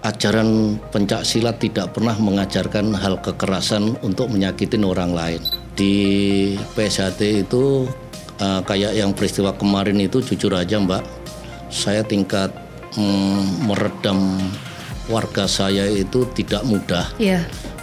ajaran pencak silat tidak pernah mengajarkan hal kekerasan untuk menyakitin orang lain. Di PSHT itu kayak yang peristiwa kemarin itu, jujur aja Mbak, saya tingkat meredam warga saya itu tidak mudah.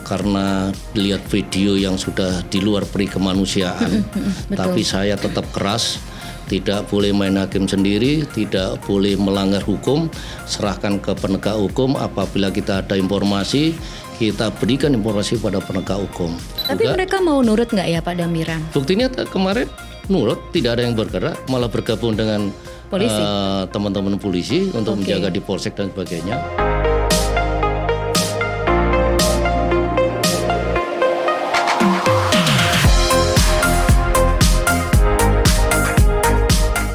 Karena lihat video yang sudah di luar peri kemanusiaan. Tapi saya tetap keras. Tidak boleh main hakim sendiri, tidak boleh melanggar hukum, serahkan ke penegak hukum. Apabila kita ada informasi, kita berikan informasi pada penegak hukum. Tapi juga, mereka mau nurut nggak ya Pak Damiran? Buktinya kemarin nurut, tidak ada yang bergerak, malah bergabung dengan polisi, teman-teman polisi untuk menjaga di polsek dan sebagainya.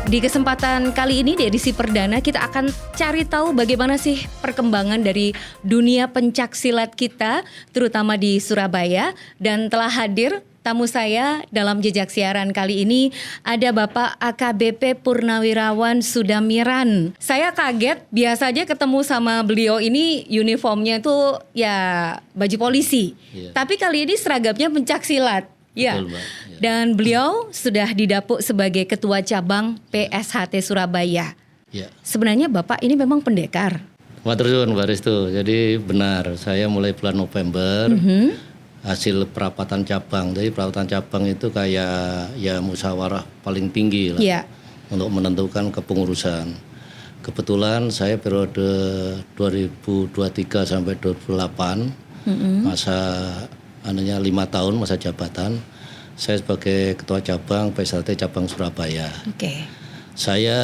Di kesempatan kali ini di edisi perdana kita akan cari tahu bagaimana sih perkembangan dari dunia pencak silat kita, terutama di Surabaya. Dan telah hadir tamu saya dalam jejak siaran kali ini ada Bapak AKBP Purnawirawan Sudamiran. Saya kaget, biasanya ketemu sama beliau ini uniformnya itu ya baju polisi. Tapi kali ini seragamnya pencak silat. Betul, Mbak. Dan beliau sudah didapuk sebagai Ketua Cabang PSHT Surabaya. Sebenarnya Bapak ini memang pendekar. Matur suwun Mbak Restu. Jadi benar, saya mulai bulan November hasil perapatan cabang. Jadi perapatan cabang itu kayak ya musyawarah paling tinggi lah untuk menentukan kepengurusan. Kebetulan saya periode 2023 sampai 2028 masa 5 tahun masa jabatan, saya sebagai Ketua Cabang PSHT Cabang Surabaya. Saya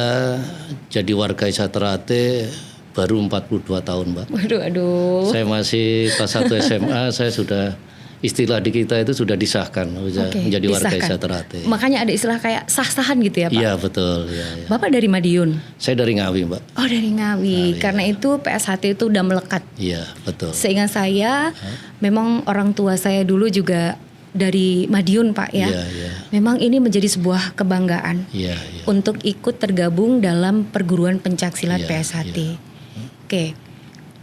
jadi warga Isaterate baru 42 tahun Mbak. Waduh. Saya masih kelas 1 SMA, saya sudah, istilah di kita itu sudah disahkan menjadi warga Isaterate. Makanya ada istilah kayak sah-sahan gitu ya Pak? Iya betul. Ya. Bapak dari Madiun? Saya dari Ngawi Mbak. Oh dari Ngawi, karena itu PSHT itu udah melekat. Iya betul. Seingat saya, memang orang tua saya dulu juga dari Madiun Pak ya. Memang ini menjadi sebuah kebanggaan untuk ikut tergabung dalam perguruan pencak silat PSHT.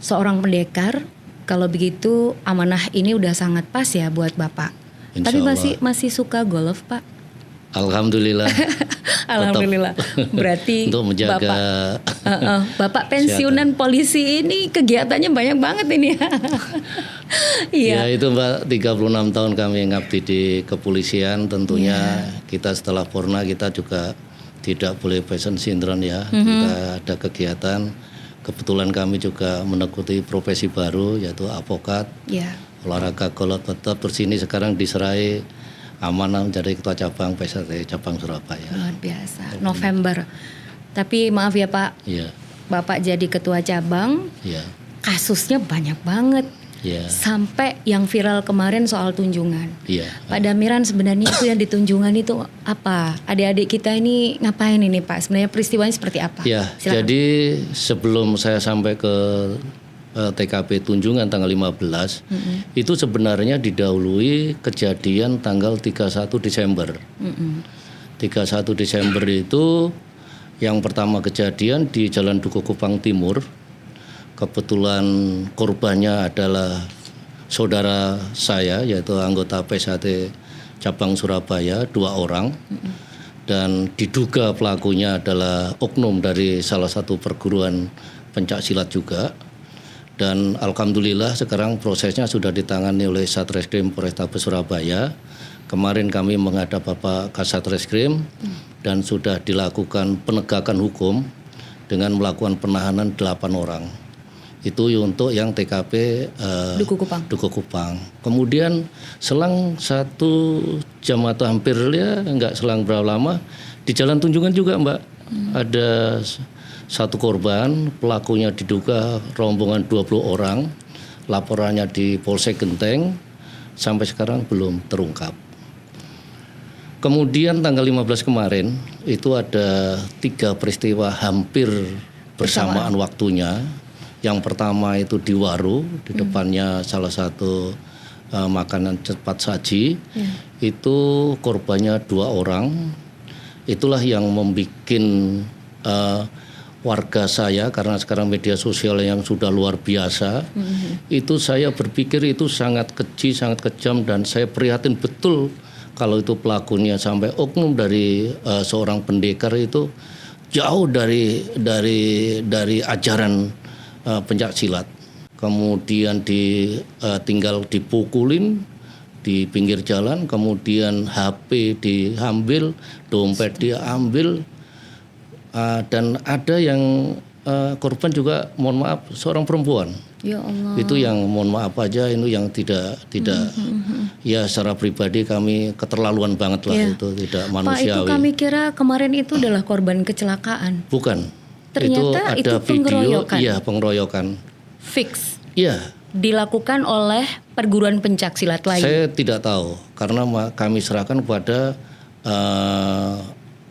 Seorang pendekar, kalau begitu amanah ini udah sangat pas ya buat Bapak. Tapi masih suka golf Pak? Alhamdulillah. Alhamdulillah. Berarti untuk menjaga Bapak pensiunan polisi ini kegiatannya banyak banget ini ya. Ya itu Mbak, 36 tahun kami ngabdi di kepolisian. Tentunya kita setelah purna kita juga tidak boleh fashion syndrome ya. Kita ada kegiatan. Kebetulan kami juga menekuti profesi baru yaitu avokat. Olahraga golf tetap bersini sekarang diserai amanah menjadi Ketua Cabang PSHT Cabang Surabaya. Luar biasa. November. Tapi maaf ya Pak. Bapak jadi Ketua Cabang. Kasusnya banyak banget. Sampai yang viral kemarin soal tunjungan. Pak Damiran sebenarnya itu yang ditunjungan itu apa? Adik-adik kita ini ngapain ini Pak? Sebenarnya peristiwanya seperti apa? Jadi sebelum saya sampai ke TKP Tunjungan tanggal 15 itu sebenarnya didahului kejadian tanggal 31 Desember. 31 Desember itu yang pertama kejadian di Jalan Duku Kupang Timur. Kebetulan korbannya adalah saudara saya yaitu anggota PSHT Cabang Surabaya 2 orang. Dan diduga pelakunya adalah oknum dari salah satu perguruan pencak silat juga. Dan alhamdulillah sekarang prosesnya sudah ditangani oleh Satreskrim Polrestabes Surabaya. Kemarin kami menghadap Bapak Kasatreskrim dan sudah dilakukan penegakan hukum dengan melakukan penahanan 8 orang. Itu untuk yang TKP Duku Kupang. Kemudian selang 1 jam atau hampir ya nggak selang berapa lama di Jalan Tunjungan juga Mbak ada 1 korban, pelakunya diduga rombongan 20 orang, laporannya di Polsek Genteng, sampai sekarang belum terungkap. Kemudian tanggal 15 kemarin, itu ada 3 peristiwa hampir bersamaan waktunya. Yang pertama itu di Waru, di depannya salah satu makanan cepat saji, itu korbannya 2 orang. Itulah yang membuat warga saya, karena sekarang media sosial yang sudah luar biasa, itu saya berpikir itu sangat keji, sangat kejam, dan saya prihatin betul kalau itu pelakunya sampai oknum dari seorang pendekar itu jauh dari ajaran pencak silat. Kemudian tinggal dipukulin di pinggir jalan, kemudian HP diambil, dompet diambil. Dan ada yang korban juga, mohon maaf, seorang perempuan. Ya Allah. Itu yang mohon maaf aja, itu yang tidak ya secara pribadi kami keterlaluan banget lah, itu tidak manusiawi. Pak, itu kami kira kemarin itu adalah korban kecelakaan. Bukan. Ternyata itu ada pengeroyokan. Iya, pengeroyokan. Fix. Iya. Dilakukan oleh perguruan pencak silat lain. Saya tidak tahu karena kami serahkan kepada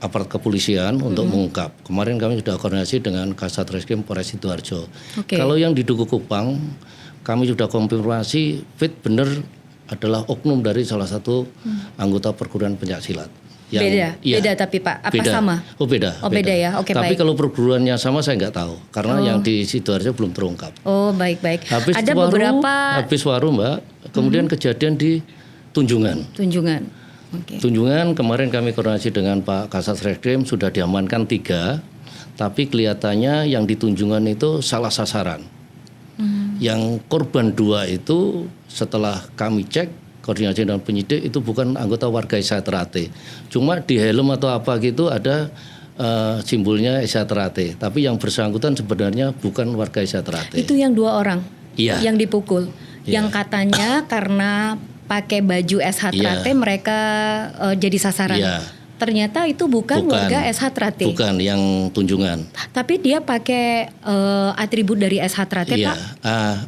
aparat kepolisian untuk mengungkap. Kemarin kami sudah koordinasi dengan Kasat Reskrim Polres Sidoarjo. Kalau yang di Duku Kupang, kami sudah konfirmasi fit benar adalah oknum dari salah satu anggota perguruan pencak silat. Beda tapi Pak, apa beda. sama? Oh beda. Beda ya, oke. Tapi baik. kalau perguruannya sama saya nggak tahu, karena yang di Sidoarjo belum terungkap. Oh baik. Habis Ada Waru, beberapa habis Waru Mbak, kemudian kejadian di Tunjungan. Tunjungan kemarin kami koordinasi dengan Pak Kasat Reskrim sudah diamankan 3, tapi kelihatannya yang di Tunjungan itu salah sasaran. Yang korban 2 itu setelah kami cek koordinasi dengan penyidik itu bukan anggota warga Esa Terate. Cuma di helm atau apa gitu ada simbolnya Esa Terate, tapi yang bersangkutan sebenarnya bukan warga Esa Terate. Itu yang 2 orang yang dipukul. Iya. Yang katanya karena pakai baju SH Trate mereka jadi sasaran. Iya. Ternyata itu bukan warga SH Trate. Bukan, yang Tunjungan. Tapi dia pakai atribut dari SH Trate, Iya. Pak?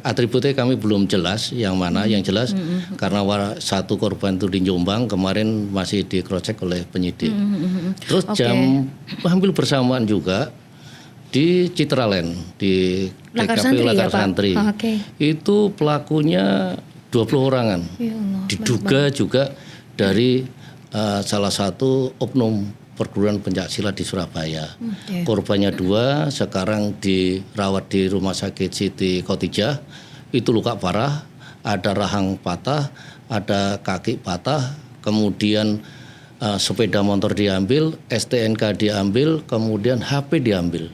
Atributnya kami belum jelas yang mana, yang jelas karena satu korban itu di Jombang kemarin masih dikrocek oleh penyidik. Terus jam hampir bersamaan juga di Citraland di TKP Lakar Santri. Itu pelakunya 20 orangan. Ya Allah, diduga juga dari salah satu oknum perguruan pencak silat di Surabaya. Korbannya 2, sekarang dirawat di Rumah Sakit Siti Khotijah. Itu luka parah, ada rahang patah, ada kaki patah, kemudian sepeda motor diambil, STNK diambil, kemudian HP diambil.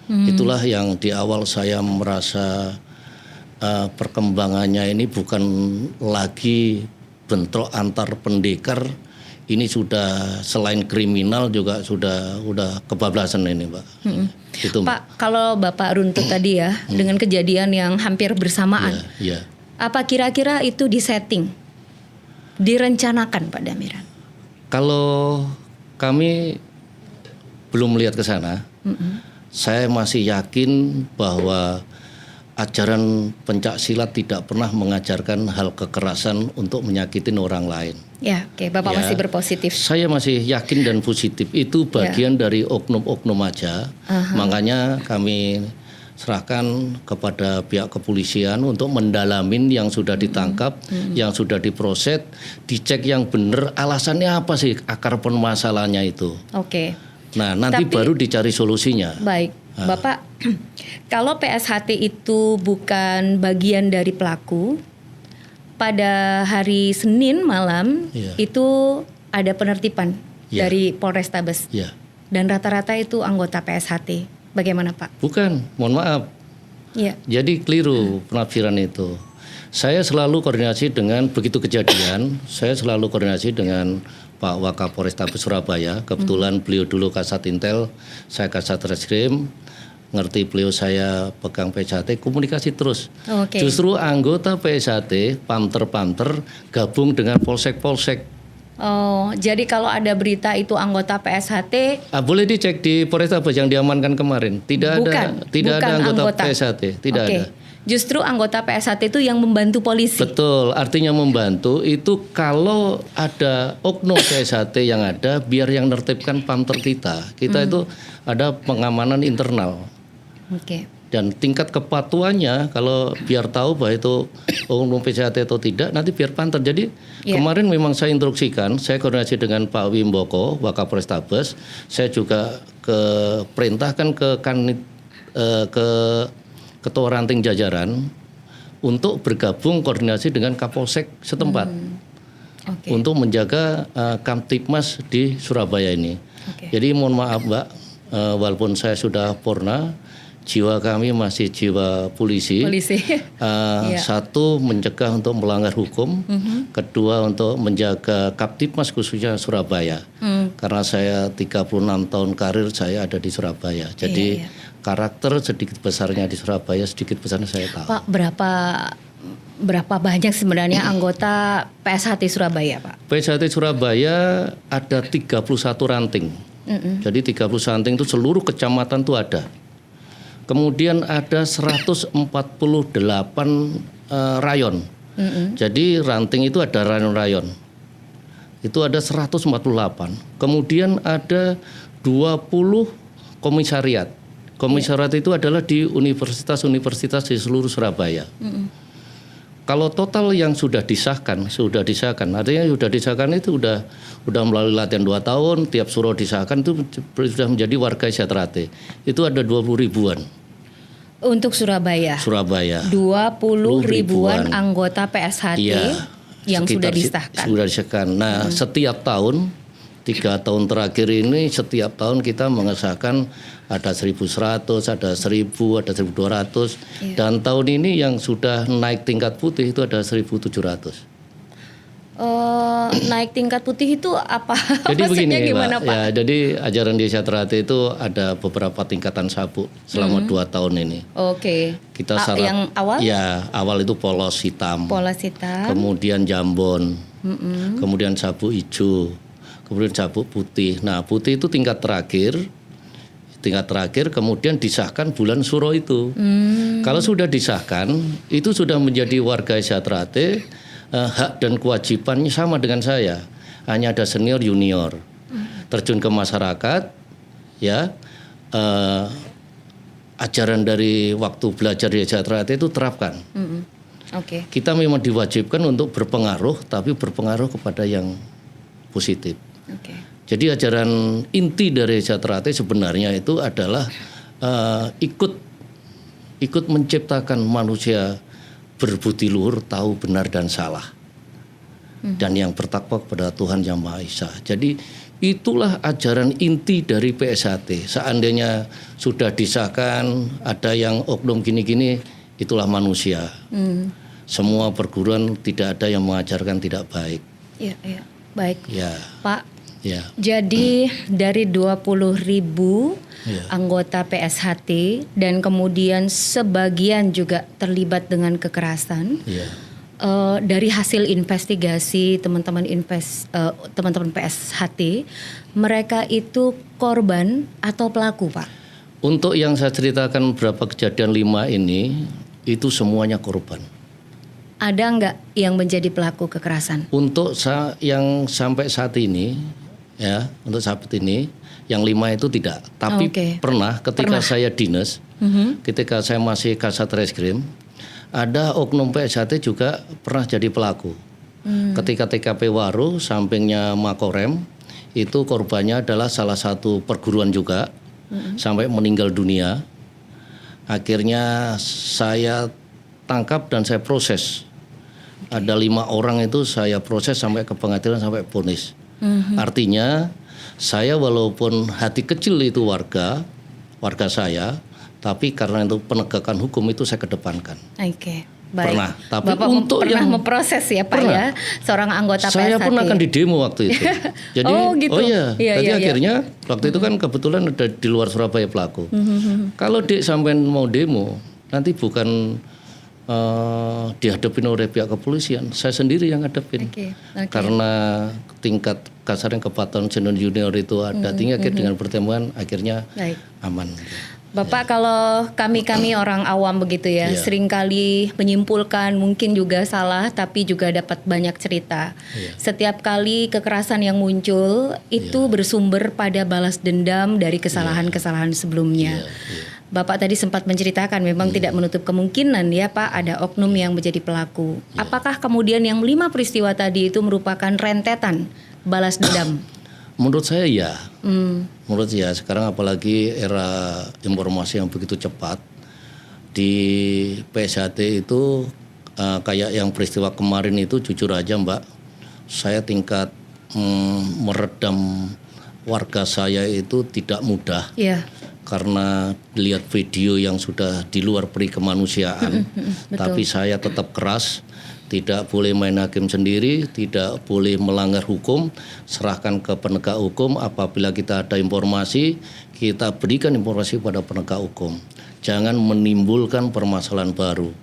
Itulah yang di awal saya merasa perkembangannya ini bukan lagi bentrok antar pendekar, ini sudah selain kriminal juga udah kebablasan ini, Pak. Itu, Pak, kalau Bapak runtut tadi ya dengan kejadian yang hampir bersamaan, apa kira-kira itu disetting, direncanakan, Pak Damiran? Kalau kami belum melihat ke sana, saya masih yakin bahwa ajaran pencak silat tidak pernah mengajarkan hal kekerasan untuk menyakitin orang lain. Ya, oke. Bapak masih berpositif. Saya masih yakin dan positif. Itu bagian dari oknum-oknum aja. Makanya kami serahkan kepada pihak kepolisian untuk mendalamin yang sudah ditangkap, yang sudah diproses, dicek yang benar alasannya apa sih akar permasalahannya itu. Oke. Nah, nanti baru dicari solusinya. Baik. Bapak, kalau PSHT itu bukan bagian dari pelaku, pada hari Senin malam itu ada penertiban dari Polrestabes. Dan rata-rata itu anggota PSHT. Bagaimana, Pak? Bukan, mohon maaf. Jadi keliru penafsiran itu. Saya selalu koordinasi dengan begitu kejadian, saya selalu koordinasi dengan Pak Wakapolrestabes Surabaya. Kebetulan beliau dulu Kasat Intel, saya Kasat Reskrim. Ngerti beliau saya pegang PSHT, komunikasi terus. Justru anggota PSHT, Pamter gabung dengan Polsek. Oh, jadi kalau ada berita itu anggota PSHT, boleh dicek di Polrestabes yang diamankan kemarin. Tidak ada anggota PSHT, tidak ada. Justru anggota PSHT itu yang membantu polisi. Betul, artinya membantu itu kalau ada oknum PSHT yang ada, biar yang nertibkan Pamter kita. Kita itu ada pengamanan internal. Dan tingkat kepatuhannya kalau biar tahu bahwa itu oknum PSHT atau tidak, nanti biar Pamter. Jadi kemarin memang saya instruksikan, saya koordinasi dengan Pak Wimboko, Wakapolrestabes, saya juga perintahkan ke ke ketua ranting jajaran untuk bergabung koordinasi dengan Kapolsek setempat untuk menjaga Kamtipmas di Surabaya ini. Jadi mohon maaf Mbak, walaupun saya sudah purna, jiwa kami masih jiwa polisi. Satu, mencegah untuk melanggar hukum. Kedua, untuk menjaga Kamtipmas khususnya Surabaya. Karena saya 36 tahun karir saya ada di Surabaya. Jadi karakter sedikit besarnya di Surabaya, sedikit besarnya saya tahu. Pak, berapa banyak sebenarnya anggota PSHT Surabaya, Pak? PSHT Surabaya ada 31 ranting. Jadi 31 ranting itu seluruh kecamatan itu ada. Kemudian ada 148 rayon. Jadi ranting itu ada rayon-rayon. Itu ada 148. Kemudian ada 20 komisariat. Komisariat itu adalah di universitas-universitas di seluruh Surabaya. Kalau total yang sudah disahkan, artinya sudah disahkan itu udah melalui latihan 2 tahun, tiap suro disahkan itu sudah menjadi warga Syatrate. Itu ada 20 ribuan. Untuk Surabaya. 20 ribuan anggota PSHT yang sudah disahkan. Sudah disahkan. Nah, setiap tahun 3 tahun terakhir ini setiap tahun kita mengesahkan ada 1.100, ada 1.000, ada 1.200 dan tahun ini yang sudah naik tingkat putih itu ada 1.700. Naik tingkat putih itu apa? Jadi maksudnya begini gimana, Pak? Pak? Ya, jadi ajaran di Syatrate itu ada beberapa tingkatan sabuk selama 2 tahun ini. Kita yang awal? Ya, awal itu polos hitam. Kemudian jambon. Kemudian sabuk hijau. Kemudian sabuk putih. Nah, putih itu tingkat terakhir kemudian disahkan bulan Suro itu. Kalau sudah disahkan, itu sudah menjadi warga Syatrate, hak dan kewajibannya sama dengan saya. Hanya ada senior junior. Terjun ke masyarakat, ya. Ajaran dari waktu belajar di Syatrate itu terapkan. Kita memang diwajibkan untuk berpengaruh, tapi berpengaruh kepada yang positif. Jadi ajaran inti dari Syatrate sebenarnya itu adalah ikut menciptakan manusia berbudi luhur, tahu benar dan salah, dan yang bertakwa kepada Tuhan Yang Maha Esa. Jadi itulah ajaran inti dari PSHT. Seandainya sudah disahkan ada yang oknum gini-gini, itulah manusia. Semua perguruan tidak ada yang mengajarkan tidak baik. Baik, Pak. Ya. Jadi dari 20 ribu anggota PSHT dan kemudian sebagian juga terlibat dengan kekerasan. Dari hasil investigasi teman-teman PSHT, mereka itu korban atau pelaku, Pak? Untuk yang saya ceritakan berapa kejadian 5 ini, itu semuanya korban. Ada nggak yang menjadi pelaku kekerasan? Untuk yang sampai saat ini, untuk saat ini, yang 5 itu tidak. Tapi pernah ketika saya dinas, ketika saya masih Kasat Reskrim, ada oknum PSHT juga pernah jadi pelaku. Ketika TKP Waru, sampingnya Makorem, itu korbannya adalah salah satu perguruan juga, sampai meninggal dunia. Akhirnya saya tangkap dan saya proses. Ada 5 orang itu saya proses sampai ke pengadilan sampai vonis. Artinya saya walaupun hati kecil itu warga saya, tapi karena itu penegakan hukum itu saya kedepankan. Baik. Pernah, tapi Bapak untuk pernah yang memproses ya Pak ya, seorang anggota PSHT. Saya pun akan di demo waktu itu. Jadi, Jadi akhirnya waktu itu kan kebetulan ada di luar Surabaya pelaku. Kalau Dek sampai mau demo, nanti bukan dihadapin oleh pihak kepolisian, saya sendiri yang hadapin. Karena tingkat kasarnya kepatuhan senior junior itu ada tinggi, dengan pertemuan akhirnya aman. Bapak, kalau kami orang awam begitu ya, seringkali menyimpulkan, mungkin juga salah, tapi juga dapat banyak cerita. Setiap kali kekerasan yang muncul itu bersumber pada balas dendam dari kesalahan-kesalahan sebelumnya. Bapak tadi sempat menceritakan memang tidak menutup kemungkinan ya Pak, ada oknum yang menjadi pelaku. Apakah kemudian yang 5 peristiwa tadi itu merupakan rentetan balas dendam? Menurut saya ya. Menurut ya sekarang apalagi era informasi yang begitu cepat di PSHT itu kayak yang peristiwa kemarin itu jujur aja Mbak, saya tingkat meredam warga saya itu tidak mudah. Iya. Karena lihat video yang sudah di luar peri kemanusiaan, tapi saya tetap keras, tidak boleh main hakim sendiri, tidak boleh melanggar hukum, serahkan ke penegak hukum. Apabila kita ada informasi, kita berikan informasi pada penegak hukum. Jangan menimbulkan permasalahan baru.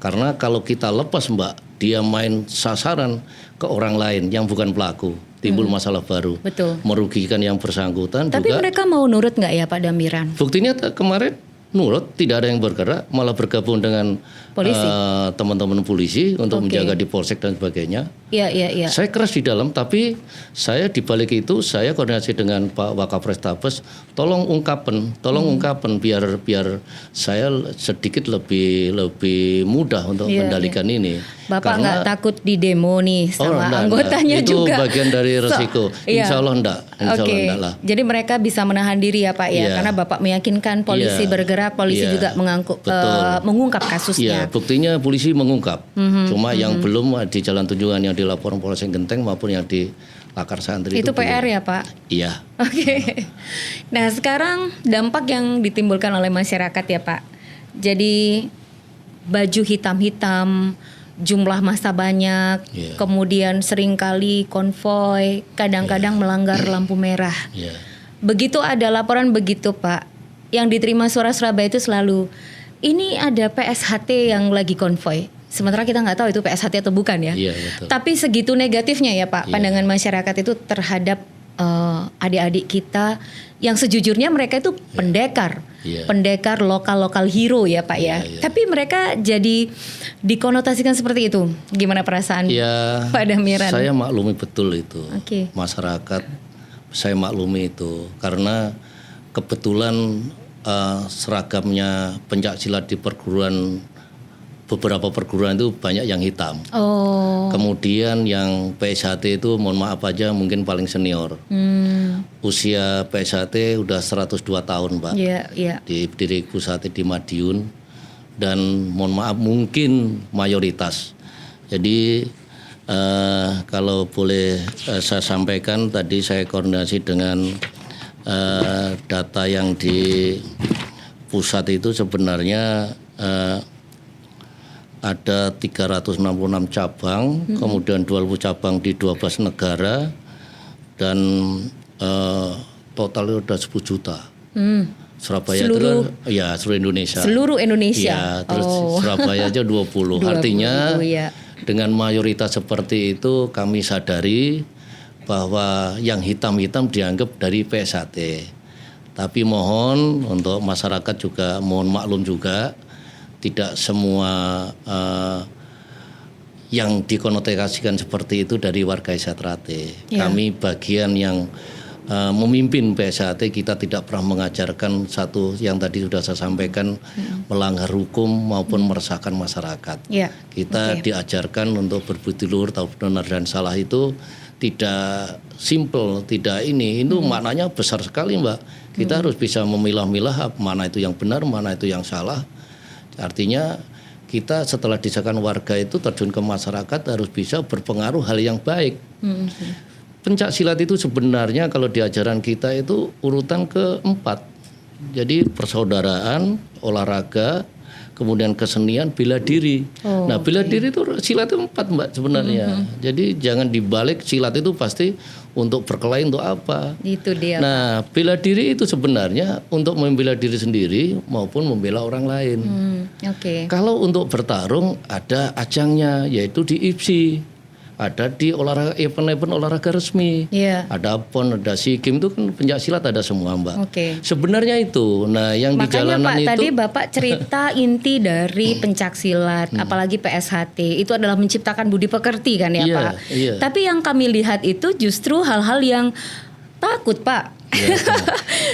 Karena kalau kita lepas Mbak, dia main sasaran ke orang lain yang bukan pelaku, timbul masalah baru. Betul. Merugikan yang bersangkutan. Tapi juga, mereka mau nurut nggak ya Pak Damiran? buktinya kemarin nurut, tidak ada yang bergerak, malah bergabung dengan Polisi. Teman-teman polisi untuk Oke. menjaga di polsek dan sebagainya. Iya. Saya keras di dalam, tapi saya di balik itu saya koordinasi dengan Pak Wakapres Tabes, tolong ungkapen biar saya sedikit lebih mudah untuk Iya, mengendalikan ini. Bapak nggak takut di demo nih sama enggak. anggotanya Itu juga? bagian dari resiko. Iya. Insya Allah enggak. Insya Allah Oke. enggak lah. Jadi mereka bisa menahan diri ya Pak ya, Iya. karena Bapak meyakinkan polisi Iya. bergerak, polisi Iya. juga Betul. mengungkap Iya, kasusnya. buktinya polisi mengungkap. Cuma yang belum di Jalan Tunjungan yang dilaporkan Polsek Genteng maupun yang di Lakar Santri Itu belum. PR ya Pak? Iya. Oke. Nah sekarang dampak yang ditimbulkan oleh masyarakat ya Pak. Jadi baju hitam-hitam, jumlah massa banyak, Iya. kemudian seringkali konvoy, kadang-kadang melanggar lampu merah. Iya. Begitu ada laporan begitu Pak, yang diterima Suara Surabaya itu selalu, ini ada PSHT yang lagi konvoy. Sementara kita nggak tahu itu PSHT atau bukan ya. Iya, betul. Tapi segitu negatifnya ya Pak, Iya. pandangan masyarakat itu terhadap adik-adik kita yang sejujurnya mereka itu pendekar. Iya. Pendekar lokal hero ya Pak ya. Iya. Tapi mereka jadi dikonotasikan seperti itu. Gimana perasaan Ya, Pak Damiran? saya maklumi betul itu. Oke. Masyarakat saya maklumi itu karena kebetulan seragamnya pencak silat di beberapa perguruan itu banyak yang hitam. Oh. Kemudian yang PSHT itu mohon maaf aja mungkin paling senior. Usia PSHT udah 102 tahun, Pak. Iya. Di pusat di Madiun dan mohon maaf mungkin mayoritas. Jadi kalau boleh saya sampaikan tadi saya koordinasi dengan data yang di pusat itu sebenarnya ada 366 cabang, kemudian 20 cabang di 12 negara dan total udah 10 juta. Surabaya itu kan ya seluruh Indonesia. Seluruh Indonesia. Ya, terus Surabaya aja 20. 20, Artinya ya. dengan mayoritas seperti itu kami sadari bahwa yang hitam-hitam dianggap dari PSHT. Tapi mohon untuk masyarakat juga mohon maklum juga tidak semua yang dikonotasikan seperti itu dari warga Setrate. Ya. Kami bagian yang memimpin PSHT, kita tidak pernah mengajarkan satu yang tadi sudah saya sampaikan melanggar hukum maupun meresahkan masyarakat. Ya. Kita diajarkan untuk berbudi luhur, tahu benar dan salah itu tidak simple, tidak ini. Itu maknanya besar sekali, Mbak. Kita harus bisa memilah-milah mana itu yang benar, mana itu yang salah. Artinya kita setelah disahkan warga itu terjun ke masyarakat harus bisa berpengaruh hal yang baik. Pencak silat itu sebenarnya kalau di ajaran kita itu urutan keempat. Jadi persaudaraan, olahraga, kemudian kesenian, bela diri. Nah bela diri itu silat itu 4 Mbak sebenarnya. Jadi jangan dibalik silat itu pasti untuk berkelahi untuk apa. Itu dia. Nah bela diri itu sebenarnya untuk membela diri sendiri maupun membela orang lain. Oke. Kalau untuk bertarung ada ajangnya yaitu di IPSI. Ada di event-event olahraga resmi. Iya. Ada PON, ada SEA Games itu kan pencak silat ada semua Mbak. Oke. Sebenarnya itu. Nah yang di Makanya jalanan Pak, itu. tadi Bapak cerita inti dari pencak silat, apalagi PSHT, itu adalah menciptakan budi pekerti kan ya Iya, Pak. iya. Tapi yang kami lihat itu justru hal-hal yang takut Pak.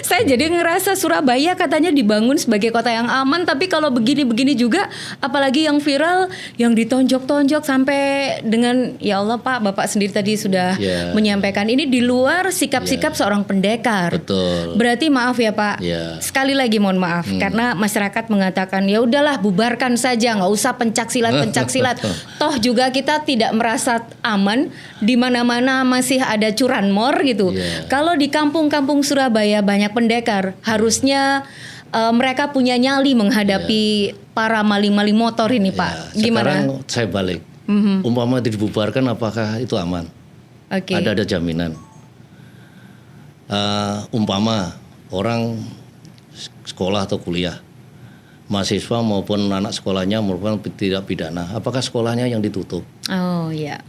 Saya jadi ngerasa Surabaya katanya dibangun sebagai kota yang aman, tapi kalau begini-begini juga, apalagi yang viral, yang ditonjok-tonjok sampai dengan, ya Allah Pak, Bapak sendiri tadi sudah menyampaikan ini di luar sikap-sikap seorang pendekar. Betul. Berarti maaf ya Pak, sekali lagi mohon maaf karena masyarakat mengatakan ya udahlah bubarkan saja, nggak usah pencaksilat. Toh juga kita tidak merasa aman, di mana-mana masih ada curanmor gitu. Kalau di kampung-kampung Surabaya banyak pendekar, harusnya mereka punya nyali menghadapi para maling-maling motor ini Pak. Gimana? Sekarang saya balik. Umpama dibubarkan, apakah itu aman? Ada jaminan. Umpama orang sekolah atau kuliah, mahasiswa maupun anak sekolahnya merupakan tidak pidana, apakah sekolahnya yang ditutup? Oh iya.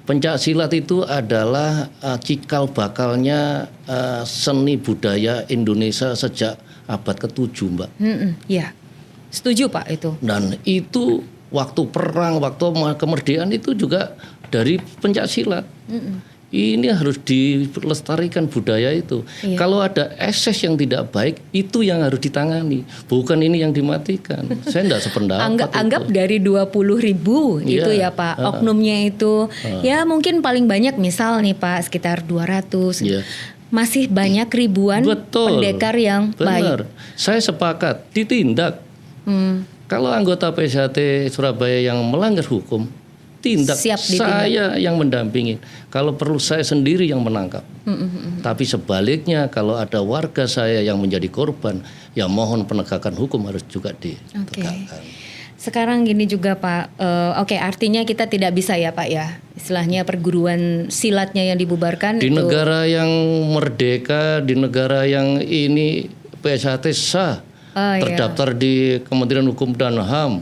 Pencak silat itu adalah cikal bakalnya seni budaya Indonesia sejak abad ke-7, Mbak. Iya, setuju Pak itu. Dan itu waktu perang, waktu kemerdekaan itu juga dari pencak silat. Ini harus dilestarikan budaya itu. Kalau ada ekses yang tidak baik, itu yang harus ditangani, bukan ini yang dimatikan. Saya tidak sependapat. Anggap dari 20.000 itu ya Pak, oknumnya itu ya mungkin paling banyak misal nih Pak sekitar 200. Masih banyak ribuan pendekar yang baik. Saya sepakat ditindak. Kalau anggota PSHT Surabaya yang melanggar hukum, tindak, saya yang mendampingi. Kalau perlu saya sendiri yang menangkap. Tapi sebaliknya kalau ada warga saya yang menjadi korban, ya mohon penegakan hukum harus juga ditegakkan. Sekarang gini juga Pak, artinya kita tidak bisa ya Pak ya, istilahnya perguruan silatnya yang dibubarkan. Di negara yang merdeka, di negara yang ini PSHT sah. Terdaftar di Kementerian Hukum dan HAM.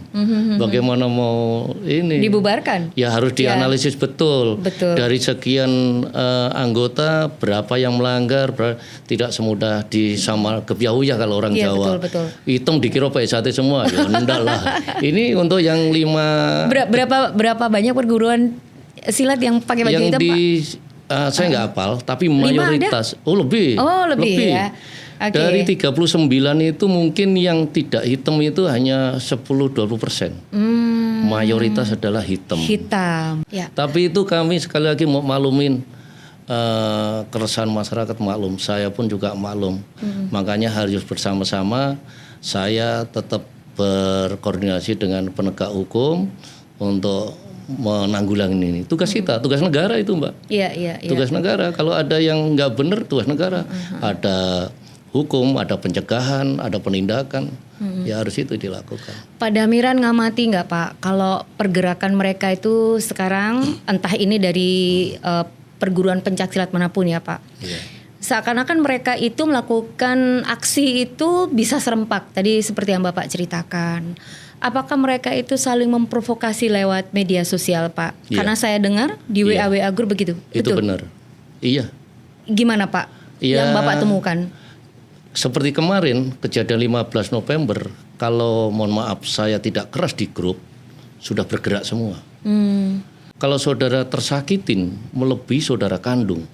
Bagaimana mau ini dibubarkan? Ya harus dianalisis betul. Dari sekian anggota berapa yang melanggar, tidak semudah disama kebiahuya kalau orang Jawa. Hitung dikira PSHT semua, ya enggak lah. Ini untuk yang 5. Berapa banyak perguruan silat yang pakai baju hitam Pak? Saya nggak hafal, tapi mayoritas. Lebih ya. Dari 39 itu mungkin yang tidak hitam itu hanya 10-20%. Mayoritas adalah hitam. Tapi itu kami sekali lagi mau maklumin keresahan masyarakat, maklum. Saya pun juga maklum. Makanya harus bersama-sama saya tetap berkoordinasi dengan penegak hukum untuk menanggulangi ini. Tugas kita, tugas negara itu Mbak. Tugas negara. Kalau ada yang nggak benar, tugas negara. Ada hukum, ada pencegahan, ada penindakan, ya harus itu dilakukan. Pak Damiran ngamati nggak Pak, kalau pergerakan mereka itu sekarang, entah ini dari perguruan pencaksilat manapun ya Pak, seakan-akan mereka itu melakukan aksi itu bisa serempak, tadi seperti yang Bapak ceritakan. Apakah mereka itu saling memprovokasi lewat media sosial Pak? Karena saya dengar di WA Group begitu. Itu benar. Iya. Gimana Pak yang Bapak temukan? Seperti kemarin kejadian 15 November, kalau mohon maaf saya tidak keras di grup, sudah bergerak semua. Kalau saudara tersakitin melebihi saudara kandung,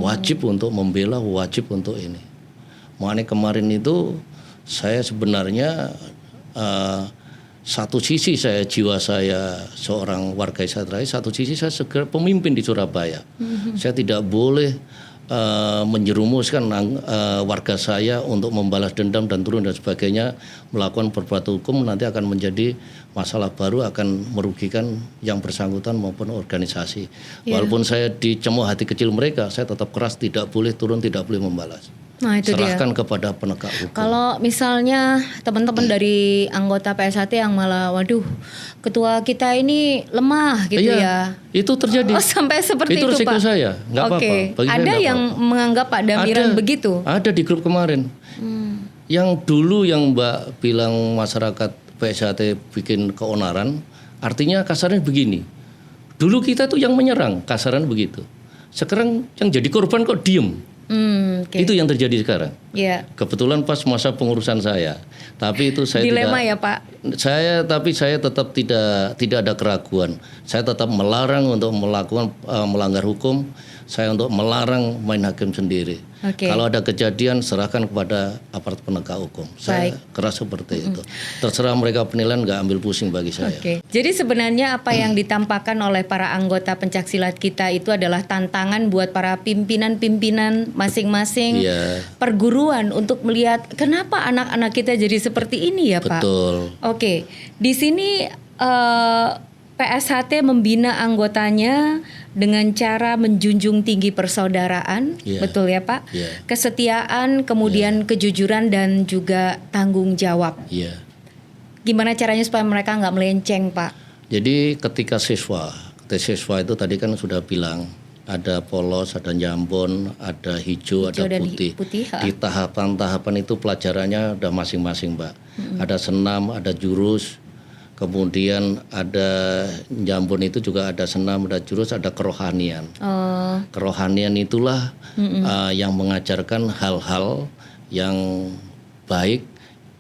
wajib untuk membela, wajib untuk ini. Makanya kemarin itu saya sebenarnya satu sisi saya jiwa saya seorang warga Israel, satu sisi saya segera pemimpin di Surabaya. Saya tidak boleh menjerumuskan warga saya untuk membalas dendam dan turun dan sebagainya, melakukan perbuatan hukum nanti akan menjadi masalah baru, akan merugikan yang bersangkutan maupun organisasi. Walaupun saya dicemooh hati kecil mereka, saya tetap keras, tidak boleh turun, tidak boleh membalas. Nah, itu serahkan dia. Kepada penegak hukum. Kalau misalnya teman-teman dari anggota PSHT yang malah, waduh, ketua kita ini lemah gitu ya. Itu terjadi. Sampai seperti itu Pak. Itu resiko saya, nggak apa-apa. Ada yang menganggap Pak Damiran begitu? Ada di grup kemarin. Yang dulu yang Mbak bilang masyarakat PSHT bikin keonaran, artinya kasarnya begini. Dulu kita tuh yang menyerang, kasaran begitu. Sekarang yang jadi korban kok diem. Itu yang terjadi sekarang. Kebetulan pas masa pengurusan saya. Tapi itu saya dilema tidak, ya Pak. Tapi saya tetap tidak ada keraguan. Saya tetap melarang untuk melakukan melanggar hukum. Saya untuk melarang main hakim sendiri. Oke. Kalau ada kejadian serahkan kepada aparat penegak hukum. Saya keras seperti itu. Terserah mereka penilaian, nggak ambil pusing bagi saya. Oke. Jadi sebenarnya apa yang ditampakkan oleh para anggota pencaksilat kita itu adalah tantangan buat para pimpinan-pimpinan masing-masing Iya. perguruan untuk melihat kenapa anak-anak kita jadi seperti ini ya Pak. Betul. Oke, di sini PSHT membina anggotanya dengan cara menjunjung tinggi persaudaraan, Iya. betul ya Pak? Iya. Kesetiaan, kemudian kejujuran dan juga tanggung jawab. Iya. Gimana caranya supaya mereka nggak melenceng Pak? Jadi ketika siswa itu tadi kan sudah bilang ada polos, ada jambon, ada hijau, ada dan putih. ha. Di tahapan-tahapan itu pelajarannya ada masing-masing, Mbak. Ada senam, ada jurus, kemudian ada jambon itu juga ada senam, ada jurus, ada kerohanian. Oh, Kerohanian itulah yang mengajarkan hal-hal yang baik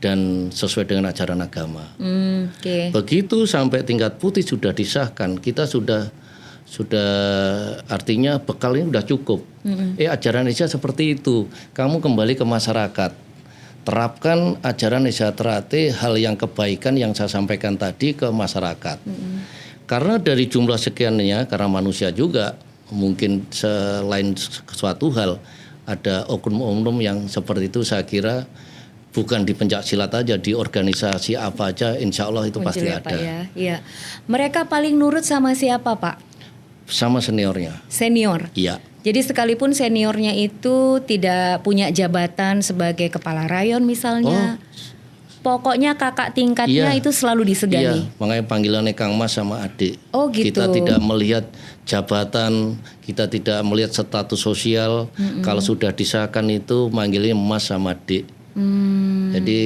dan sesuai dengan ajaran agama. oke. Begitu sampai tingkat putih sudah disahkan, kita sudah artinya bekal ini sudah cukup. Ajaran Indonesia seperti itu. Kamu kembali ke masyarakat. Terapkan ajaran Indonesia Terate, hal yang kebaikan yang saya sampaikan tadi ke masyarakat. Karena dari jumlah sekiannya, karena manusia juga mungkin selain suatu hal ada oknum-oknum yang seperti itu, saya kira bukan di pencaksilat aja, di organisasi apa aja, insya Allah itu pasti Muncul ya, ada. Pak, ya. Iya. Mereka paling nurut sama siapa Pak? Sama seniornya. Senior. Iya. Jadi sekalipun seniornya itu tidak punya jabatan sebagai kepala rayon misalnya, pokoknya kakak tingkatnya Iya. itu selalu disegani. Iya, makanya panggilannya Kang Mas sama adik. Oh gitu. Kita tidak melihat jabatan, kita tidak melihat status sosial. Kalau sudah disahkan itu manggilnya Mas sama adik. Jadi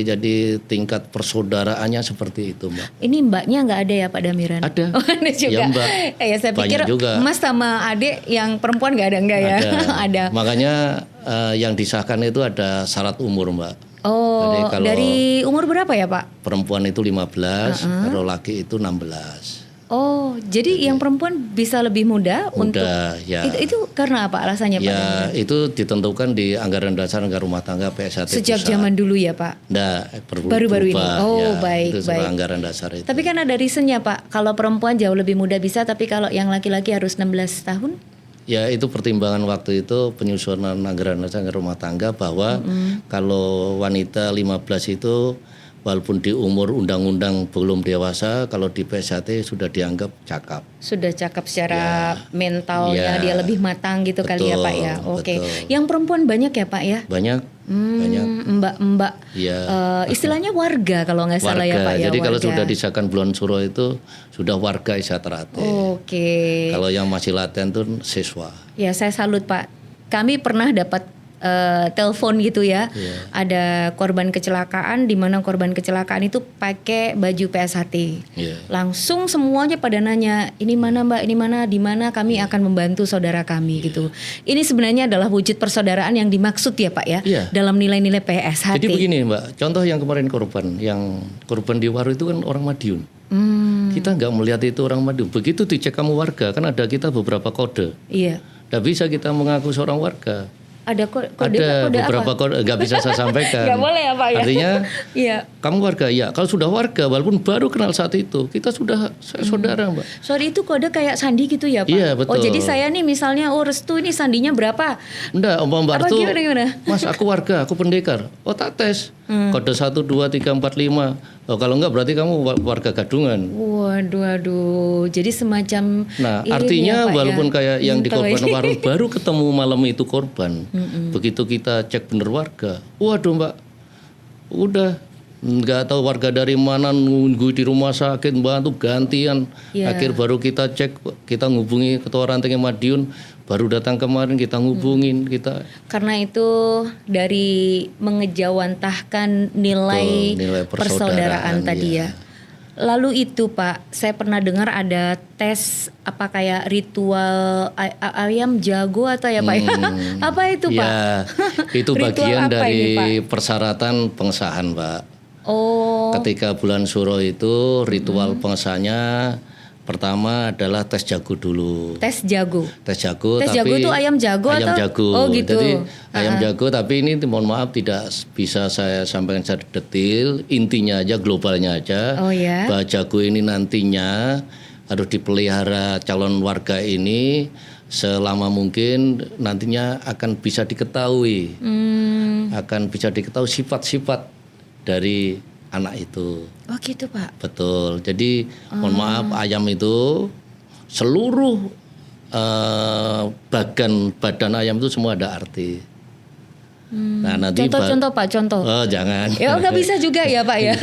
tingkat persaudaraannya seperti itu, Mbak. Ini mbaknya nggak ada ya Pak Damiran? Ada. Oh, ada juga. Ya, Mbak. Saya Banyak pikir juga. Mas sama adik yang perempuan nggak ada enggak ya? Ada. Makanya yang disahkan itu ada syarat umur, Mbak. Oh, Jadi kalau dari umur berapa ya Pak? perempuan itu 15, kalau laki itu 16. Oh, jadi yang perempuan bisa lebih muda untuk Ya. itu karena apa alasannya Pak? Ya, itu ditentukan di anggaran dasar anggaran rumah tangga PSHT Sejak pusat. zaman dulu ya Pak? Baru-baru ini. berubah, Oh, baik, itu soal baik. anggaran dasar itu. Tapi kan ada reasonnya Pak, kalau perempuan jauh lebih muda bisa, tapi kalau yang laki-laki harus 16 tahun? Ya, itu pertimbangan waktu itu penyusunan anggaran dasar anggaran rumah tangga bahwa kalau wanita 15 itu walaupun di umur undang-undang belum dewasa, kalau di PSHT sudah dianggap cakap. Sudah cakap secara mentalnya, Ya. dia lebih matang gitu kali ya Pak ya. Oke. Yang perempuan banyak ya Pak ya? Banyak. Mbak-mbak. Ya. Istilahnya warga kalau nggak salah ya Pak ya. Jadi kalau warga. sudah disahkan bulan suro itu sudah warga Indonesia Terate. Oke. Kalau yang masih laten itu siswa. Ya saya salut Pak. Kami pernah dapat telepon gitu ya. Iya. Ada korban kecelakaan di mana korban kecelakaan itu pakai baju PSHT. Iya. Langsung semuanya pada nanya, ini mana Mbak, ini mana, di mana kami akan membantu saudara kami gitu. Ini sebenarnya adalah wujud persaudaraan yang dimaksud ya Pak ya, Iya. dalam nilai-nilai PSHT. Jadi begini Mbak, contoh yang kemarin yang korban di Waru itu kan orang Madiun. Kita nggak melihat itu orang Madiun. Begitu dicek kamu warga, kan ada kita beberapa kode. Iya. Nggak bisa kita mengaku seorang warga. Ada kode Ada beberapa apa? kode, nggak bisa saya sampaikan. Nggak boleh ya Pak ya. Artinya Iya. kamu warga, ya. Kalau sudah warga, walaupun baru kenal saat itu, kita sudah saudara, Mbak. Sorry, itu kode kayak sandi gitu ya Pak? Iya, Oh betul. jadi saya nih misalnya, Restu ini sandinya berapa? Enggak, Mbak Apa tuh, gimana? Mas aku warga, aku pendekar. Oh tak tes, kode 1, 2, 3, 4, 5. Oh kalau enggak berarti kamu warga gadungan. Waduh, jadi semacam Nah ini artinya ya, Pak, walaupun ya. kayak yang di Tahu korban ya. Waru baru ketemu malam itu korban. Begitu kita cek bener warga, waduh Mbak, udah nggak tahu warga dari mana, nunggu di rumah sakit bantu gantian. Iya. Akhir baru kita cek, kita ngubungi ketua ranting Madiun, baru datang kemarin kita ngubungin kita. Karena itu dari mengejawantahkan nilai, Nilai persaudaraan persaudaraan, tadi iya. ya. Lalu itu Pak, saya pernah dengar ada tes apa kayak ritual ayam jago atau ya Pak? Apa itu Pak? Ya, itu Ritual bagian apa dari ini, persyaratan pengesahan, Pak. Oh, Ketika bulan Suro itu ritual pengesahannya Pertama adalah tes jago dulu. Tes jago. Tes jago. Tes tapi jago itu ayam jago ayam atau? jago. Oh gitu. Jadi ayam jago, tapi ini mohon maaf tidak bisa saya sampaikan secara detail. Intinya aja, globalnya aja. Oh ya. Bahwa jago ini nantinya harus dipelihara calon warga ini selama mungkin, nantinya akan bisa diketahui. Akan bisa diketahui sifat-sifat dari anak itu. Oh gitu Pak. Betul. Jadi mohon maaf, ayam itu seluruh badan ayam itu semua ada arti. Nah, nanti Contoh Pak, contoh. Oh, jangan. Ya nggak bisa juga ya Pak ya.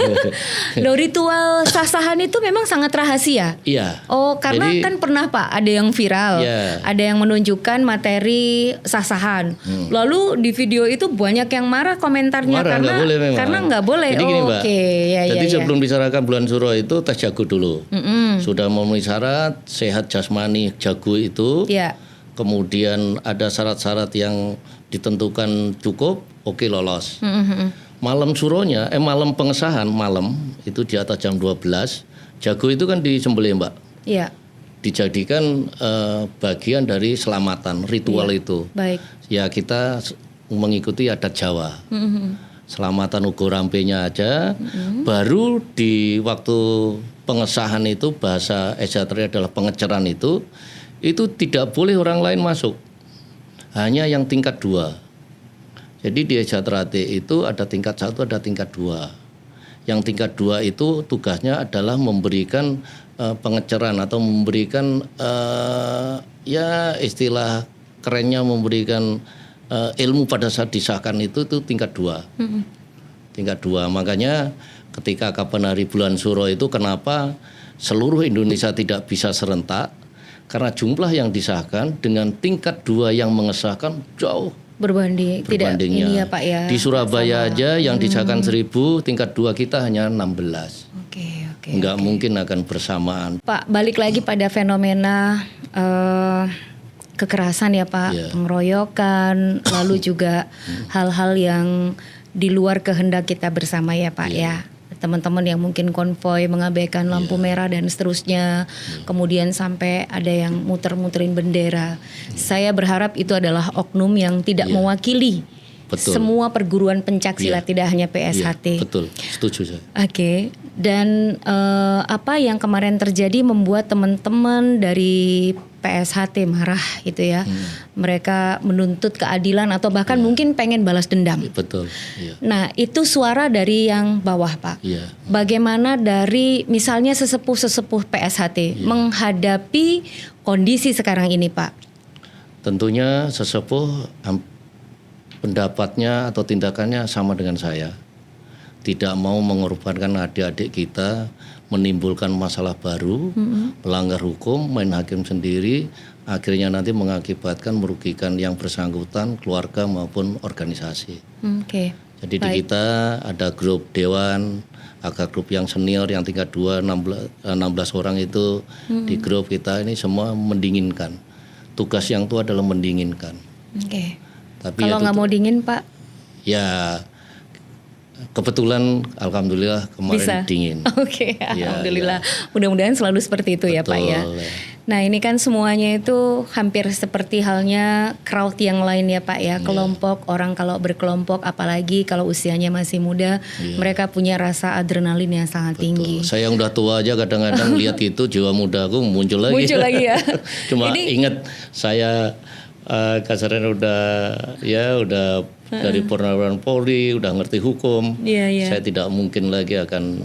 Loh, ritual sasahan itu memang sangat rahasia. Iya. Oh, karena Jadi, kan pernah Pak ada yang viral, Iya. ada yang menunjukkan materi sasahan. Lalu di video itu banyak yang marah komentarnya marah, nggak boleh memang. karena nggak boleh. Jadi gini, Mbak. Oke, ya. Jadi sebelum bicarakan bulan Suro itu tes jago dulu. Sudah memenuhi syarat sehat jasmani jago itu. Ya. Kemudian ada syarat-syarat yang ditentukan cukup, oke, lolos. Malam suronya, malam pengesahan, malam itu di atas jam 12, jago itu kan disembelih Mbak. Iya. Dijadikan bagian dari selamatan, ritual itu. Baik. Ya kita mengikuti adat Jawa. Selamatan ugo rampenya aja, baru di waktu pengesahan itu, bahasa ejateri adalah pengeceran itu tidak boleh orang lain masuk. Hanya yang tingkat 2. Jadi di Ejaterate itu ada tingkat 1, ada tingkat 2. Yang tingkat 2 itu tugasnya adalah memberikan pengeceran atau memberikan ya istilah kerennya memberikan ilmu pada saat disahkan itu tingkat 2. Tingkat 2. Makanya ketika kapan hari bulan Suro itu kenapa seluruh Indonesia tidak bisa serentak? Karena jumlah yang disahkan dengan tingkat 2 yang mengesahkan jauh Berbandingnya. Ini ya Pak ya. Di Surabaya aja yang disahkan 1000, tingkat 2 kita hanya 16. Oke. Enggak mungkin akan bersamaan. Pak, balik lagi pada fenomena kekerasan ya Pak, Iya. pengeroyokan, lalu juga hal-hal yang di luar kehendak kita bersama ya Pak ya. Teman-teman yang mungkin konvoy mengabaikan lampu merah dan seterusnya, kemudian sampai ada yang muter-muterin bendera. Saya berharap itu adalah oknum yang tidak mewakili Betul. semua perguruan pencaksilat, tidak hanya PSHT. Betul, setuju saya. Oke, dan apa yang kemarin terjadi membuat teman-teman dari PSHT marah gitu ya. Mereka menuntut keadilan atau bahkan mungkin pengen balas dendam. Betul. Iya. Nah, itu suara dari yang bawah, Pak. Iya. Bagaimana dari misalnya sesepuh-sesepuh PSHT menghadapi kondisi sekarang ini, Pak? Tentunya sesepuh pendapatnya atau tindakannya sama dengan saya. Tidak mau mengorbankan adik-adik kita, menimbulkan masalah baru, melanggar hukum, main hakim sendiri, akhirnya nanti mengakibatkan merugikan yang bersangkutan, keluarga maupun organisasi. Oke. Jadi di kita ada grup dewan, agak grup yang senior yang tingkat 2, 16 orang itu di grup kita ini semua mendinginkan. Tugas yang itu adalah mendinginkan. Oke. Tapi kalau nggak mau dingin, Pak? Ya kebetulan alhamdulillah kemarin Bisa. dingin. Oke, alhamdulillah. Mudah-mudahan selalu seperti itu ya Pak ya. Betul. Nah ini kan semuanya itu hampir seperti halnya crowd yang lain ya Pak ya. Kelompok orang kalau berkelompok, apalagi kalau usianya masih muda, mereka punya rasa adrenalin yang sangat tinggi. Saya yang udah tua aja kadang-kadang lihat itu jiwa muda aku muncul lagi. Muncul lagi ya. Cuma ingat saya kasarnya udah dari Purnawirawan Polri, udah ngerti hukum. Iya. Saya tidak mungkin lagi akan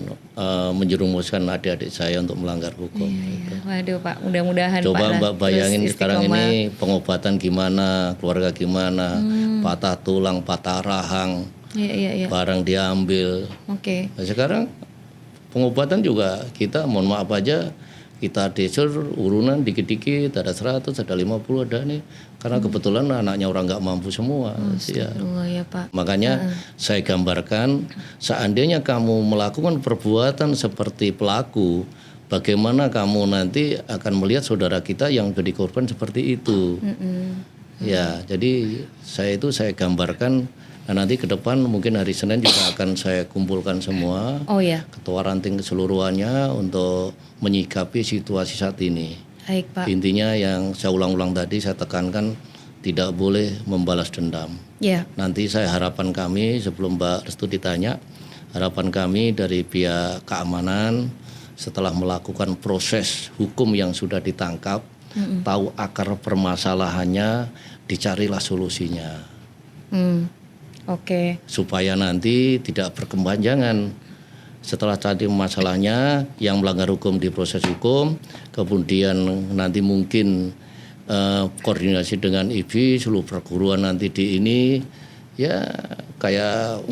menjerumuskan adik-adik saya untuk melanggar hukum. Iya. Waduh Pak, mudah-mudahan Coba Pak Mbak bayangin terus sekarang istiqomah. ini pengobatan gimana, keluarga gimana, patah tulang, patah rahang, Iya. barang diambil. Oke. Nah, sekarang pengobatan juga kita mohon maaf aja kita desur urunan dikit-dikit, ada 100, ada 50, ada nih. Karena kebetulan anaknya orang nggak mampu semua. Ya. Ya Pak. Makanya saya gambarkan seandainya kamu melakukan perbuatan seperti pelaku, bagaimana kamu nanti akan melihat saudara kita yang jadi korban seperti itu. Ya, jadi saya gambarkan Nah, nanti ke depan mungkin hari Senin juga akan saya kumpulkan semua Oh ya, ketua ranting keseluruhannya untuk menyikapi situasi saat ini. baik Pak. Intinya yang saya ulang-ulang tadi saya tekankan tidak boleh membalas dendam. Ya, Nanti harapan kami sebelum Mbak Restu ditanya, harapan kami dari pihak keamanan setelah melakukan proses hukum yang sudah ditangkap, tahu akar permasalahannya, dicarilah solusinya. Oke. Supaya nanti tidak berkepanjangan. Setelah tadi masalahnya yang melanggar hukum diproses hukum, kemudian nanti mungkin koordinasi dengan IBI seluruh perguruan nanti di ini ya kayak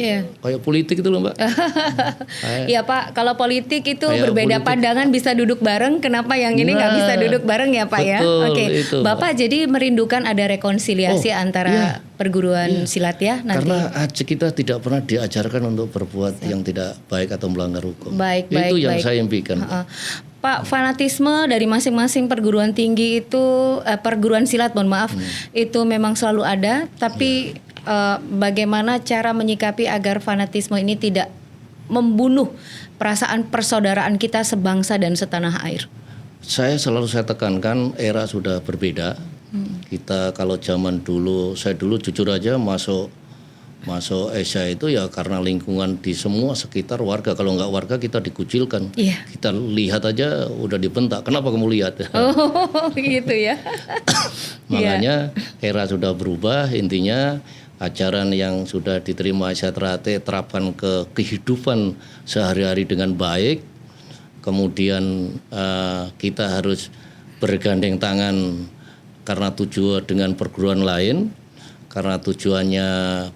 politik itu loh Mbak. Iya Pak, kalau politik itu Kayak berbeda politik. pandangan bisa duduk bareng, kenapa yang ini nggak bisa duduk bareng ya Pak ya? Betul, Oke, itu, Bapak jadi merindukan ada rekonsiliasi antara perguruan silat ya nanti. Karena kita tidak pernah diajarkan untuk berbuat yang tidak baik atau melanggar hukum. Baik, itu yang baik. saya impikan. Pak, fanatisme dari masing-masing perguruan tinggi itu perguruan silat, mohon maaf, itu memang selalu ada, tapi bagaimana cara menyikapi agar fanatisme ini tidak membunuh perasaan persaudaraan kita sebangsa dan setanah air? Saya tekankan era sudah berbeda. Kita kalau zaman dulu, saya dulu jujur aja masuk Asia itu ya karena lingkungan di semua sekitar warga. Kalau nggak warga kita dikucilkan. Iya. Kita lihat aja udah dibentak. Kenapa kamu lihat? Oh gitu ya. Makanya era sudah berubah. Intinya ajaran yang sudah diterima Asia Terate terapkan ke kehidupan sehari-hari dengan baik. Kemudian kita harus bergandeng tangan karena tujuan dengan perguruan lain, karena tujuannya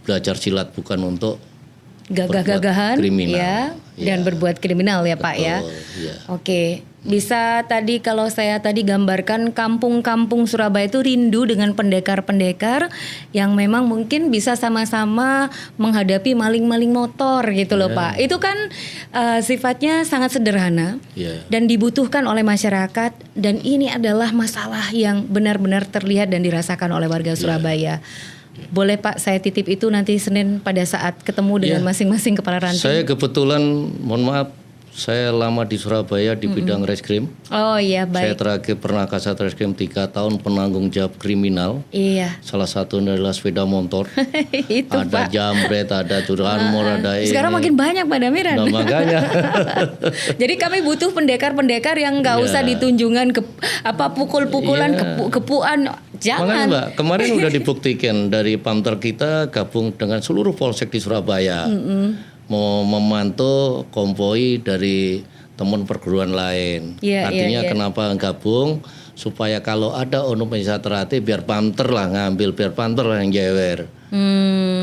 belajar silat bukan untuk gagah-gagahan kriminal. ya dan berbuat kriminal ya Pak ya. Iya. Oke, bisa tadi kalau saya tadi gambarkan kampung-kampung Surabaya itu rindu dengan pendekar-pendekar yang memang mungkin bisa sama-sama menghadapi maling-maling motor gitu loh Pak. Itu kan sifatnya sangat sederhana dan dibutuhkan oleh masyarakat, dan ini adalah masalah yang benar-benar terlihat dan dirasakan oleh warga Surabaya. Boleh Pak, saya titip itu nanti Senin pada saat ketemu dengan masing-masing kepala ranting. Saya kebetulan, mohon maaf, saya lama di Surabaya di bidang reskrim. Oh iya, Saya baik. terakhir pernah kasat reskrim 3 tahun penanggung jawab kriminal. Iya. Salah satunya adalah sepeda motor. Itu Ada Pak. jambret, ada curanmor, ada ini. Sekarang makin banyak Pak Damiran. Nah, makanya. Jadi kami butuh pendekar-pendekar yang nggak usah ditunjungan pukul-pukulan, kepuan. Makanya Jangan. Mbak, kemarin udah dibuktikan dari Pamter kita gabung dengan seluruh polsek di Surabaya. Mau memantau konvoi dari teman perguruan lain. Iya, Artinya iya. kenapa gabung? Supaya kalau ada onum Asia Terate biar Pamter lah ngambil, biar Pamter lah yang jewer.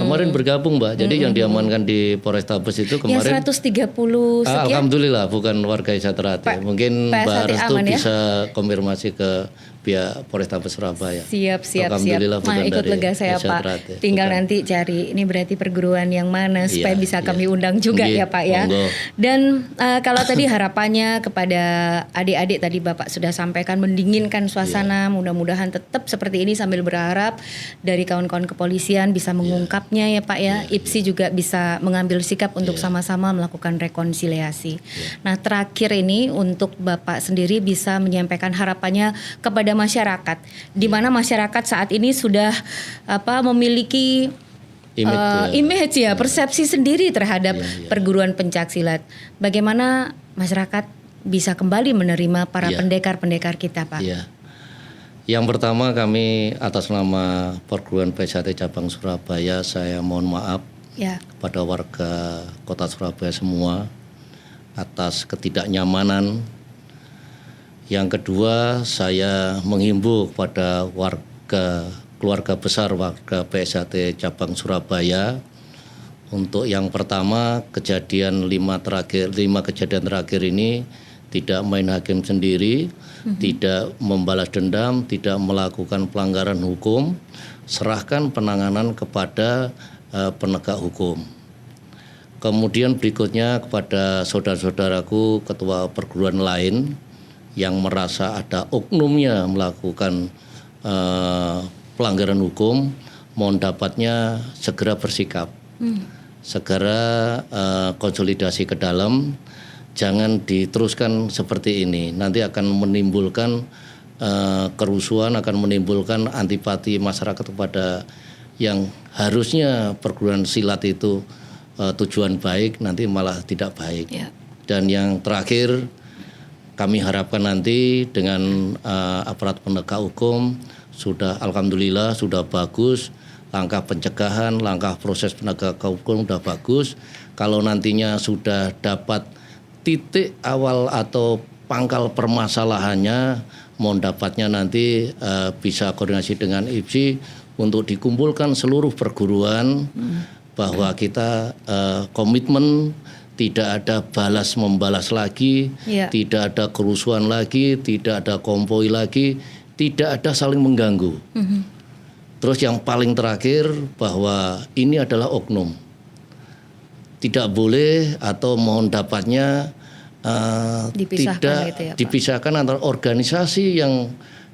Kemarin bergabung Mbak, jadi yang diamankan di Polrestabes itu Yang kemarin 130 sekian. Alhamdulillah bukan warga Asia Terate. Mungkin Pak Mbak Sati Restu aman ya? bisa konfirmasi ke pihak Polrestabes Surabaya. Siap. Alhamdulillah bukan Ikut dari lega saya Asia Pak. Terate. Tinggal Bukan. nanti cari ini berarti perguruan yang mana supaya Iya, bisa iya. kami undang juga Nggih, ya Pak ya. monggo. Dan kalau tadi harapannya kepada adik-adik tadi Bapak sudah sampaikan mendinginkan suasana, mudah-mudahan tetap seperti ini sambil berharap dari kawan-kawan kepolisian bisa mengungkapnya ya Pak ya. IPSI juga bisa mengambil sikap untuk sama-sama melakukan rekonsiliasi. Nah, terakhir ini untuk Bapak sendiri bisa menyampaikan harapannya kepada masyarakat, di mana masyarakat saat ini sudah memiliki image ya, persepsi sendiri terhadap perguruan pencaksilat. Bagaimana masyarakat bisa kembali menerima para pendekar-pendekar kita, Pak? Iya. Yang pertama kami atas nama Perguruan PSAT Cabang Surabaya, saya mohon maaf kepada warga Kota Surabaya semua atas ketidaknyamanan. Yang kedua, saya menghimbau kepada keluarga besar warga PSAT Cabang Surabaya untuk yang pertama kejadian 5 kejadian terakhir ini tidak main hakim sendiri, tidak membalas dendam, tidak melakukan pelanggaran hukum, serahkan penanganan kepada penegak hukum. Kemudian berikutnya kepada saudara-saudaraku ketua perguruan lain yang merasa ada oknumnya melakukan pelanggaran hukum, mohon dapatnya segera bersikap. Segera konsolidasi ke dalam, jangan diteruskan seperti ini. Nanti akan menimbulkan kerusuhan, akan menimbulkan antipati masyarakat kepada yang harusnya perguruan silat itu tujuan baik, nanti malah tidak baik. Ya. Dan yang terakhir, kami harapkan nanti dengan aparat penegak hukum sudah alhamdulillah sudah bagus. Langkah pencegahan, langkah proses penegakan hukum sudah bagus. Kalau nantinya sudah dapat titik awal atau pangkal permasalahannya, mohon dapatnya nanti bisa koordinasi dengan IPSI untuk dikumpulkan seluruh perguruan bahwa kita komitmen tidak ada balas membalas lagi, tidak ada kerusuhan lagi, tidak ada konvoi lagi, tidak ada saling mengganggu. Terus yang paling terakhir bahwa ini adalah oknum. Tidak boleh atau mohon dapatnya dipisahkan antara organisasi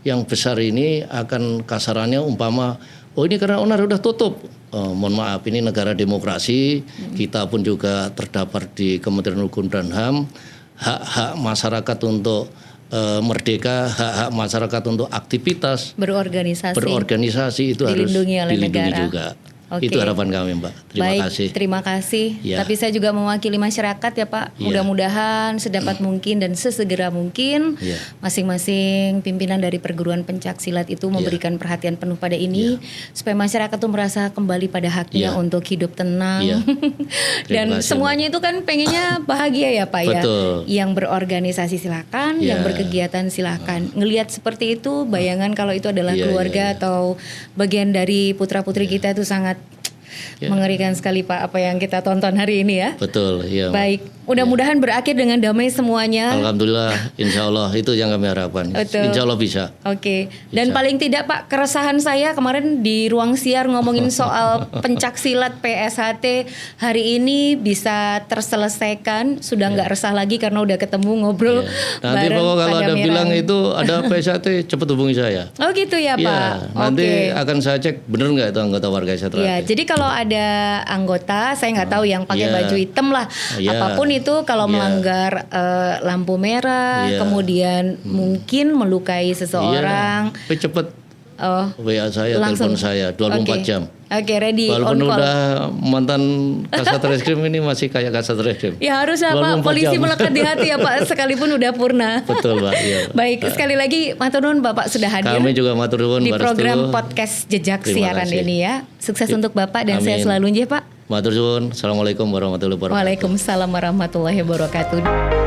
yang besar ini akan kasarannya umpama ini karena ONAR udah tutup. Mohon maaf, ini negara demokrasi, kita pun juga terdapat di Kementerian Hukum dan HAM, hak-hak masyarakat untuk merdeka, hak-hak masyarakat untuk aktivitas berorganisasi itu dilindungi harus oleh dilindungi negara juga. Oke. Itu harapan kami, Mbak. Terima kasih. Ya. Tapi saya juga mewakili masyarakat ya Pak. Mudah-mudahan sedapat mungkin dan sesegera mungkin masing-masing pimpinan dari perguruan pencak silat itu memberikan perhatian penuh pada ini supaya masyarakat tuh merasa kembali pada haknya untuk hidup tenang. Dan semuanya itu kan pengennya bahagia ya Pak ya. Yang berorganisasi silakan, yang berkegiatan silakan. Ngelihat seperti itu, bayangan kalau itu adalah keluarga atau bagian dari putra-putri kita itu sangat mengerikan sekali Pak apa yang kita tonton hari ini ya. Betul, iya. Baik, mudah-mudahan berakhir dengan damai semuanya. Alhamdulillah, insya Allah itu yang kami harapkan. Insya Allah bisa. Oke. Dan paling tidak Pak, keresahan saya kemarin di ruang siar ngomongin soal pencak silat PSHT hari ini bisa terselesaikan, sudah nggak resah lagi karena udah ketemu ngobrol. Nanti pokoknya kalau ada bilang itu ada PSHT cepat hubungi saya. Oh gitu ya Pak. Nanti akan saya cek benar nggak itu anggota warga saya terakhir. Jadi kalau ada anggota, saya nggak tahu yang pakai baju hitam lah, apapun itu kalau melanggar lampu merah, kemudian mungkin melukai seseorang, tapi cepet WA saya, telepon saya 24 jam. Oke, ready. Walaupun udah mantan Kasat Reskrim ini masih kayak Kasat Reskrim. Ya harus ya Pak, polisi melekat di hati ya Pak, sekalipun udah purna. Betul Pak. Iya, Pak. Baik, sekali lagi matur nuwun Bapak sudah hadir. Kami juga matur nuwun di program podcast Jejak Siaran ini ya. Sukses untuk Bapak dan saya selalu nggih Pak. Matur nuwun. Assalamualaikum warahmatullahi wabarakatuh. Waalaikumsalam warahmatullahi wabarakatuh.